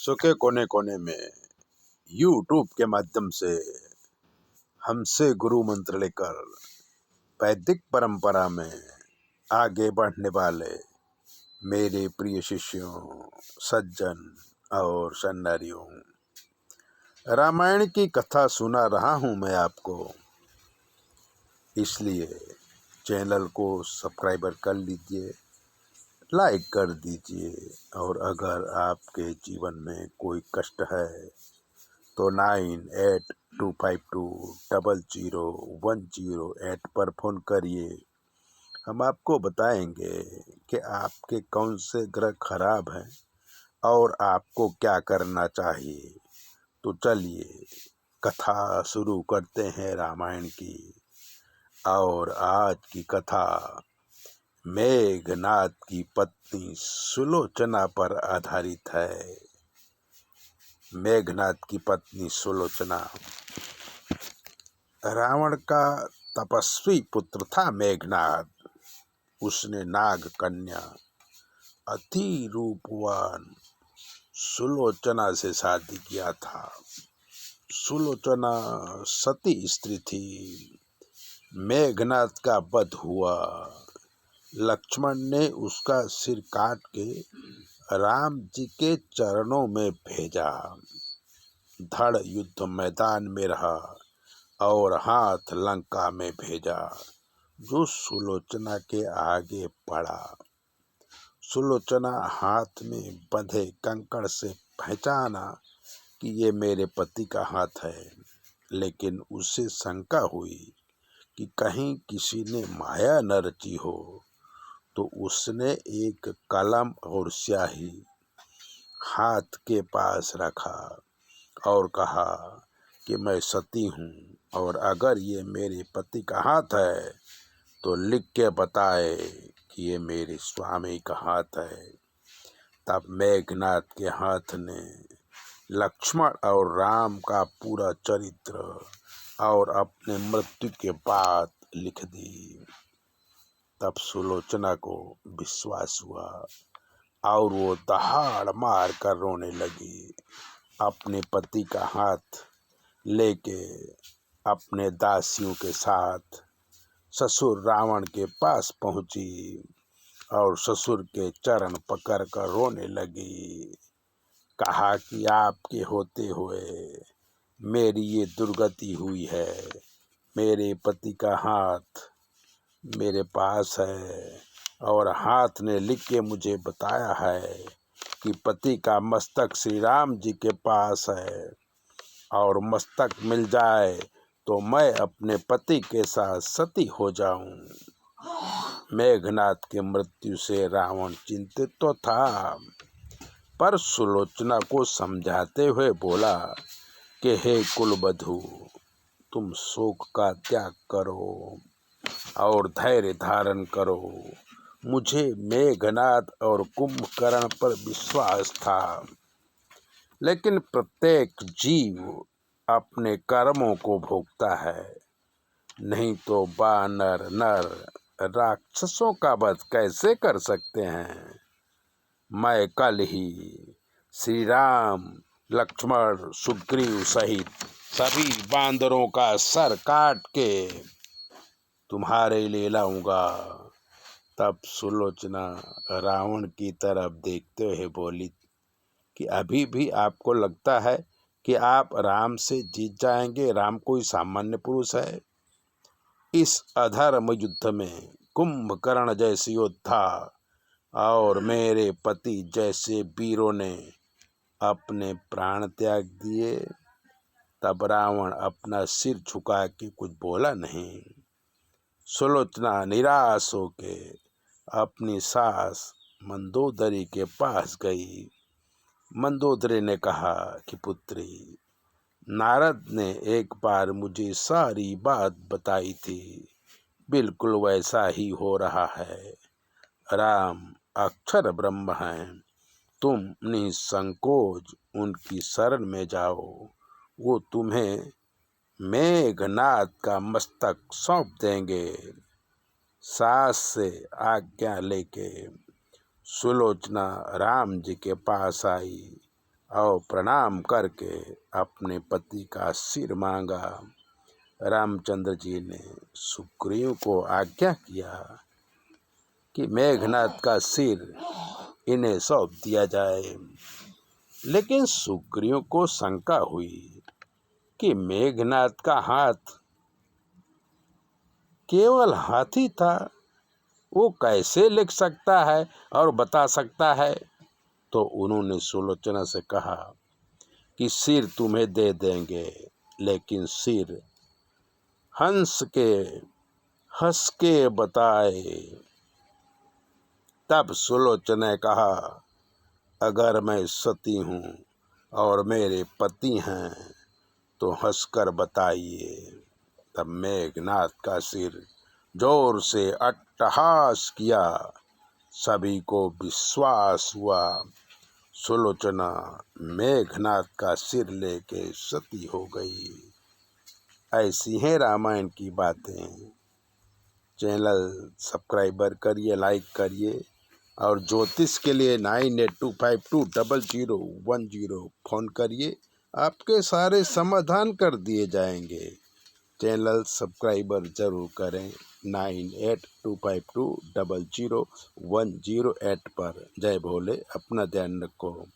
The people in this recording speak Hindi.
विश्व के कोने कोने में यूट्यूब के माध्यम से हमसे गुरु मंत्र लेकर वैदिक परंपरा में आगे बढ़ने वाले मेरे प्रिय शिष्यों, सज्जन और सन्नारियों, रामायण की कथा सुना रहा हूँ मैं आपको। इसलिए चैनल को सब्सक्राइबर कर लीजिए, लाइक कर दीजिए, और अगर आपके जीवन में कोई कष्ट है तो 9825200108 पर फ़ोन करिए। हम आपको बताएंगे कि आपके कौन से ग्रह खराब हैं और आपको क्या करना चाहिए। तो चलिए कथा शुरू करते हैं रामायण की। और आज की कथा मेघनाद की पत्नी सुलोचना पर आधारित है। मेघनाद की पत्नी सुलोचना रावण का तपस्वी पुत्र था मेघनाद। उसने नाग कन्या अति रूपवान सुलोचना से शादी किया था। सुलोचना सती स्त्री थी। मेघनाद का वध हुआ। लक्ष्मण ने उसका सिर काट के राम जी के चरणों में भेजा। धड़ युद्ध मैदान में रहा और हाथ लंका में भेजा, जो सुलोचना के आगे पड़ा। सुलोचना हाथ में बंधे कंकड़ से पहचाना कि ये मेरे पति का हाथ है, लेकिन उसे शंका हुई कि कहीं किसी ने माया न रची हो। तो उसने एक कलम और स्याही हाथ के पास रखा और कहा कि मैं सती हूँ, और अगर ये मेरे पति का हाथ है तो लिख के बताए कि ये मेरे स्वामी का हाथ है। तब मेघनाद के हाथ ने लक्ष्मण और राम का पूरा चरित्र और अपने मृत्यु के बाद लिख दी। तब सुलोचना को विश्वास हुआ और वो दहाड़ मार कर रोने लगी। अपने पति का हाथ लेके अपने दासियों के साथ ससुर रावण के पास पहुंची और ससुर के चरण पकड़ कर रोने लगी। कहा कि आपके होते हुए मेरी ये दुर्गति हुई है। मेरे पति का हाथ मेरे पास है और हाथ ने लिख के मुझे बताया है कि पति का मस्तक श्री राम जी के पास है, और मस्तक मिल जाए तो मैं अपने पति के साथ सती हो जाऊं। मेघनाद की मृत्यु से रावण चिंतित तो था, पर सुलोचना को समझाते हुए बोला कि हे कुलवधू, तुम शोक का त्याग करो और धैर्य धारण करो। मुझे मेघनाद और कुंभकर्ण पर विश्वास था, लेकिन प्रत्येक जीव अपने कर्मों को भोगता है। नहीं तो वानर नर राक्षसों का वध कैसे कर सकते हैं। मैं कल ही श्री राम, लक्ष्मण, सुग्रीव सहित सभी बांदरों का सर काट के तुम्हारे लिए लाऊंगा। तब सुलोचना रावण की तरफ देखते हुए बोली कि अभी भी आपको लगता है कि आप राम से जीत जाएंगे? राम कोई सामान्य पुरुष है। इस अधर्म युद्ध में कुंभकर्ण जैसे योद्धा और मेरे पति जैसे वीरों ने अपने प्राण त्याग दिए। तब रावण अपना सिर झुका के कुछ बोला नहीं। सुलोचना निराश होके अपनी सास मंदोदरी के पास गई। मंदोदरी ने कहा कि पुत्री, नारद ने एक बार मुझे सारी बात बताई थी, बिल्कुल वैसा ही हो रहा है। राम अक्षर ब्रह्म हैं। तुम निसंकोच उनकी शरण में जाओ, वो तुम्हें मेघनाद का मस्तक सौंप देंगे। सास से आज्ञा लेके सुलोचना राम जी के पास आई और प्रणाम करके अपने पति का सिर मांगा। रामचंद्र जी ने सुग्रीव को आज्ञा किया कि मेघनाद का सिर इन्हें सौंप दिया जाए। लेकिन सुग्रीव को शंका हुई कि मेघनाद का हाथ केवल हाथी था, वो कैसे लिख सकता है और बता सकता है। तो उन्होंने सुलोचना से कहा कि सिर तुम्हें दे देंगे, लेकिन सिर हंस के बताए। तब सुलोचना ने कहा, अगर मैं सती हूँ और मेरे पति हैं तो हंसकर बताइए। तब मेघनाद का सिर जोर से अट्टहास किया। सभी को विश्वास हुआ। सुलोचना मेघनाद का सिर लेके सती हो गई। ऐसी हैं रामायण की बातें। चैनल सब्सक्राइबर करिए, लाइक करिए और ज्योतिष के लिए 9825200110 फ़ोन करिए, आपके सारे समाधान कर दिए जाएंगे। चैनल सब्सक्राइबर जरूर करें 9825200108 पर। जय भोले, अपना ध्यान रखो।